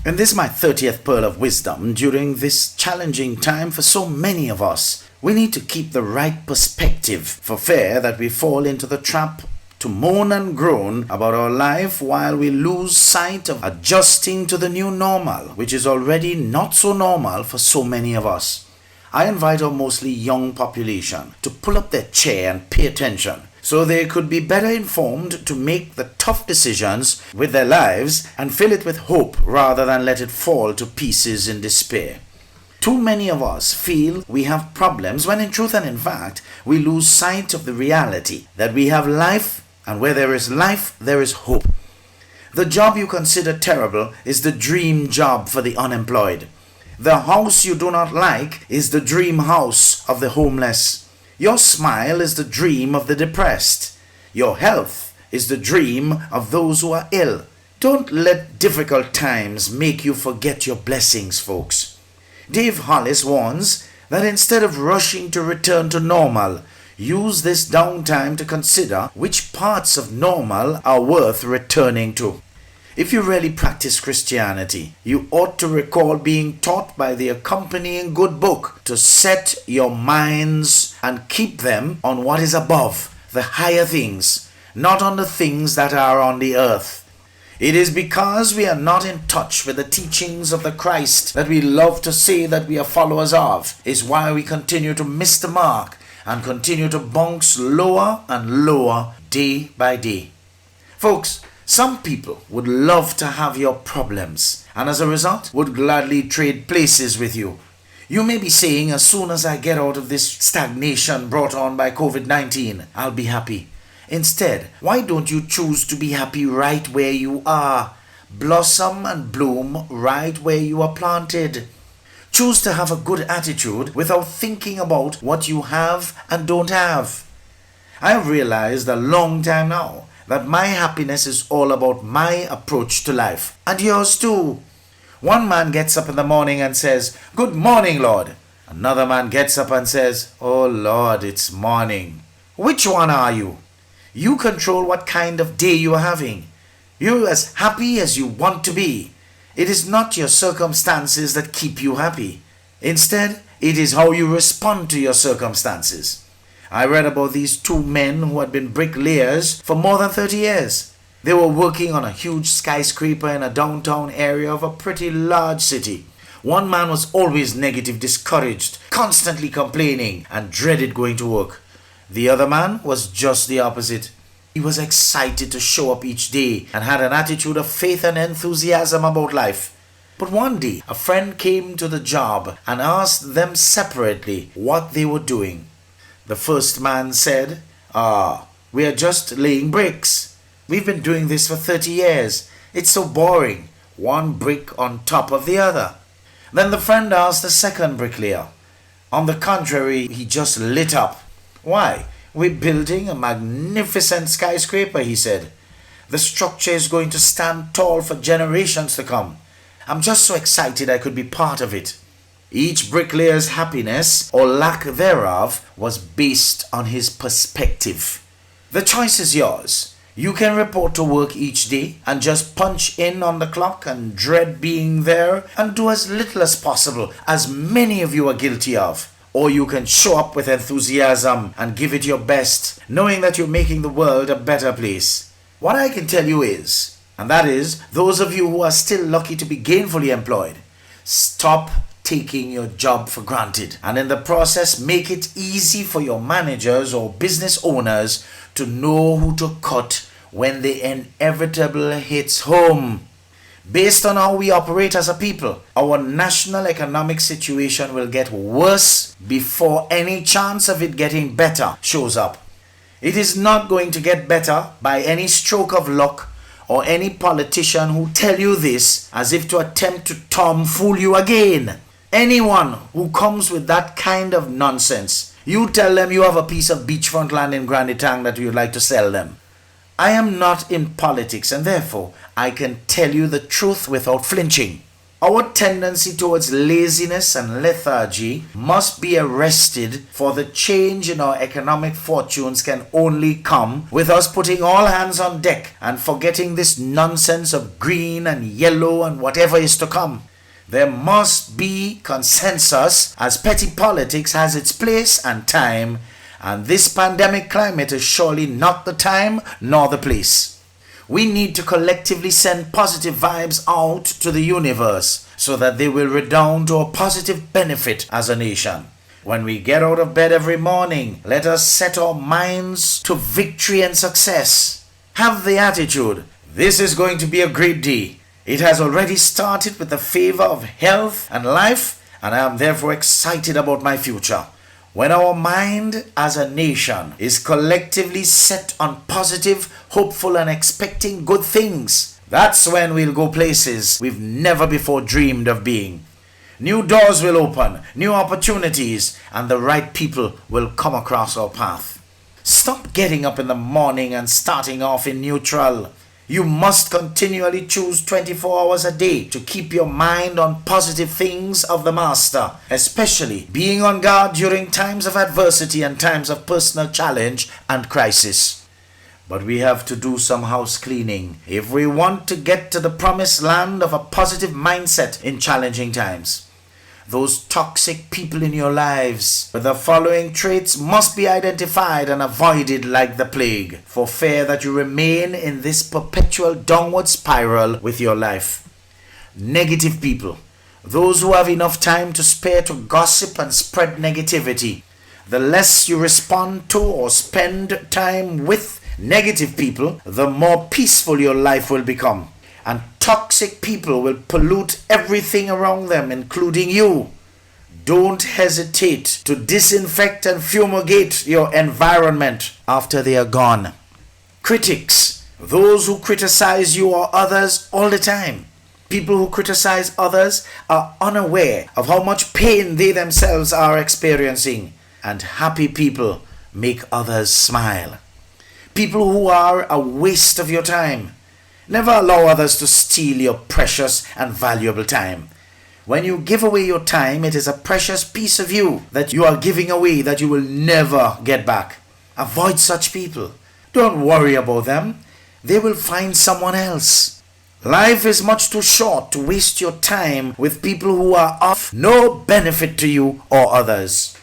And this is my 30th pearl of wisdom during this challenging time for so many of us. We need to keep the right perspective for fear that we fall into the trap to moan and groan about our life while we lose sight of adjusting to the new normal, which is already not so normal for so many of us. I invite our mostly young population to pull up their chair and pay attention so they could be better informed to make the tough decisions with their lives and fill it with hope rather than let it fall to pieces in despair. Too many of us feel we have problems when in truth and in fact we lose sight of the reality that we have life, and where there is life, there is hope. The job you consider terrible is the dream job for the unemployed. The house you do not like is the dream house of the homeless. Your smile is the dream of the depressed. Your health is the dream of those who are ill. Don't let difficult times make you forget your blessings, folks. Dave Hollis warns that instead of rushing to return to normal, use this downtime to consider which parts of normal are worth returning to. If you really practice Christianity, you ought to recall being taught by the accompanying good book to set your minds and keep them on what is above, the higher things, not on the things that are on the earth. It is because we are not in touch with the teachings of the Christ that we love to say that we are followers of, is why we continue to miss the mark and continue to bounce lower and lower day by day. Folks, some people would love to have your problems and as a result would gladly trade places with you. You may be saying, as soon as I get out of this stagnation brought on by COVID-19, I'll be happy. Instead, why don't you choose to be happy right where you are? Blossom and bloom right where you are planted. Choose to have a good attitude without thinking about what you have and don't have. I have realized a long time now that my happiness is all about my approach to life, and yours too. One man gets up in the morning and says, "Good morning, Lord." Another man gets up and says, "Oh Lord, it's morning." Which one are you? You control what kind of day you are having. You're as happy as you want to be. It is not your circumstances that keep you happy. Instead, it is how you respond to your circumstances. I read about these two men who had been bricklayers for more than 30 years. They were working on a huge skyscraper in a downtown area of a pretty large city. One man was always negative, discouraged, constantly complaining, and dreaded going to work. The other man was just the opposite. He was excited to show up each day and had an attitude of faith and enthusiasm about life. But one day, a friend came to the job and asked them separately what they were doing. The first man said, "We are just laying bricks. We've been doing this for 30 years. It's so boring, one brick on top of the other." Then the friend asked the second bricklayer. On the contrary, he just lit up. "Why, we're building a magnificent skyscraper," he said. "The structure is going to stand tall for generations to come. I'm just so excited I could be part of it." Each bricklayer's happiness, or lack thereof, was based on his perspective. The choice is yours. You can report to work each day and just punch in on the clock and dread being there and do as little as possible, as many of you are guilty of. Or you can show up with enthusiasm and give it your best, knowing that you're making the world a better place. What I can tell you is, and that is, those of you who are still lucky to be gainfully employed, stop taking your job for granted, and in the process make it easy for your managers or business owners to know who to cut when the inevitable hits home. Based on how we operate as a people, our national economic situation will get worse before any chance of it getting better shows up. It is not going to get better by any stroke of luck or any politician who tell you this as if to attempt to tomfool you again. Anyone who comes with that kind of nonsense, you tell them you have a piece of beachfront land in Granditang that you'd like to sell them. I am not in politics and therefore I can tell you the truth without flinching. Our tendency towards laziness and lethargy must be arrested, for the change in our economic fortunes can only come with us putting all hands on deck and forgetting this nonsense of green and yellow and whatever is to come. There must be consensus, as petty politics has its place and time, and this pandemic climate is surely not the time nor the place. We need to collectively send positive vibes out to the universe so that they will redound to a positive benefit as a nation. When we get out of bed every morning, let us set our minds to victory and success. Have the attitude, this is going to be a great day. It has already started with the favor of health and life, and I am therefore excited about my future. When our mind as a nation is collectively set on positive, hopeful and expecting good things, that's when we'll go places we've never before dreamed of being. New doors will open, new opportunities, and the right people will come across our path. Stop getting up in the morning and starting off in neutral. You must continually choose 24 hours a day to keep your mind on positive things of the Master, especially being on guard during times of adversity and times of personal challenge and crisis. But we have to do some house cleaning if we want to get to the promised land of a positive mindset in challenging times. Those toxic people in your lives with the following traits must be identified and avoided like the plague, for fear that you remain in this perpetual downward spiral with your life. Negative people, those who have enough time to spare to gossip and spread negativity. The less you respond to or spend time with negative people, the more peaceful your life will become. And toxic people will pollute everything around them, including you. Don't hesitate to disinfect and fumigate your environment after they are gone. Critics, those who criticize you or others all the time. People who criticize others are unaware of how much pain they themselves are experiencing. And happy people make others smile. People who are a waste of your time. Never allow others to steal your precious and valuable time. When you give away your time, it is a precious piece of you that you are giving away that you will never get back. Avoid such people. Don't worry about them. They will find someone else. Life is much too short to waste your time with people who are of no benefit to you or others.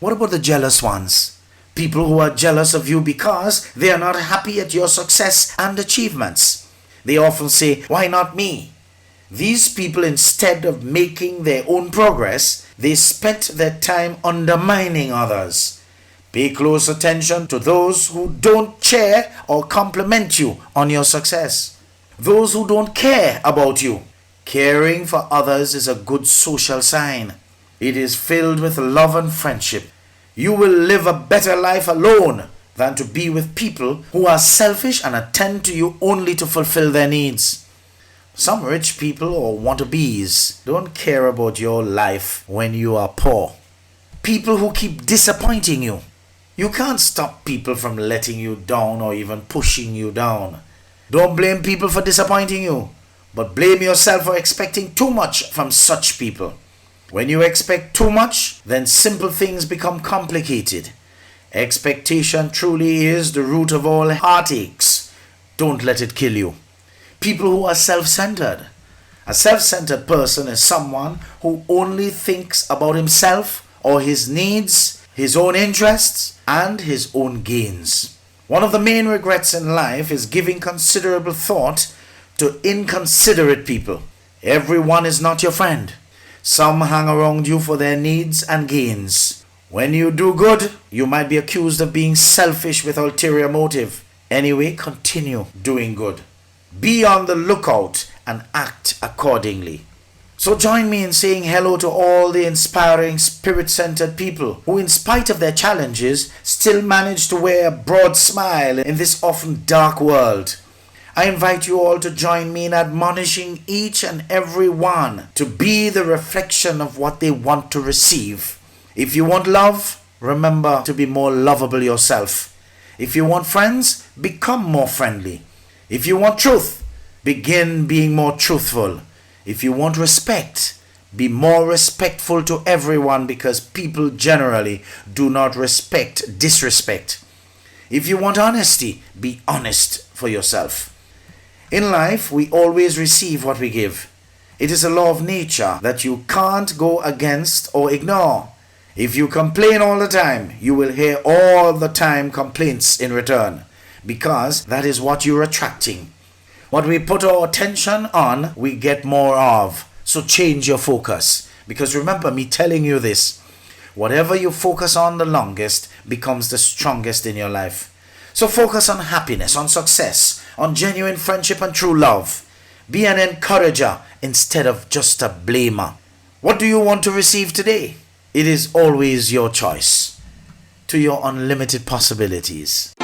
What about the jealous ones? People who are jealous of you because they are not happy at your success and achievements. They often say, why not me? These people, instead of making their own progress, they spent their time undermining others. Pay close attention to those who don't cheer or compliment you on your success. Those who don't care about you. Caring for others is a good social sign. It is filled with love and friendship. You will live a better life alone than to be with people who are selfish and attend to you only to fulfill their needs. Some rich people or wannabes don't care about your life when you are poor. People who keep disappointing you. You can't stop people from letting you down or even pushing you down. Don't blame people for disappointing you, but blame yourself for expecting too much from such people. When you expect too much, then simple things become complicated. Expectation truly is the root of all heartaches. Don't let it kill you. People who are self-centered. A self-centered person is someone who only thinks about himself or his needs, his own interests, and his own gains. One of the main regrets in life is giving considerable thought to inconsiderate people. Everyone is not your friend. Some hang around you for their needs and gains. When you do good, you might be accused of being selfish with ulterior motive. Anyway, continue doing good. Be on the lookout and act accordingly. So join me in saying hello to all the inspiring, spirit-centered people who, in spite of their challenges, still manage to wear a broad smile in this often dark world. I invite you all to join me in admonishing each and every one to be the reflection of what they want to receive. If you want love, remember to be more lovable yourself. If you want friends, become more friendly. If you want truth, begin being more truthful. If you want respect, be more respectful to everyone, because people generally do not respect disrespect. If you want honesty, be honest for yourself. In life, we always receive what we give. It is a law of nature that you can't go against or ignore. If you complain all the time, you will hear all the time complaints in return, because that is what you're attracting. What we put our attention on, we get more of. So change your focus. Because remember me telling you this, whatever you focus on the longest becomes the strongest in your life. So focus on happiness, on success, on genuine friendship and true love. Be an encourager instead of just a blamer. What do you want to receive today? It is always your choice. To your unlimited possibilities.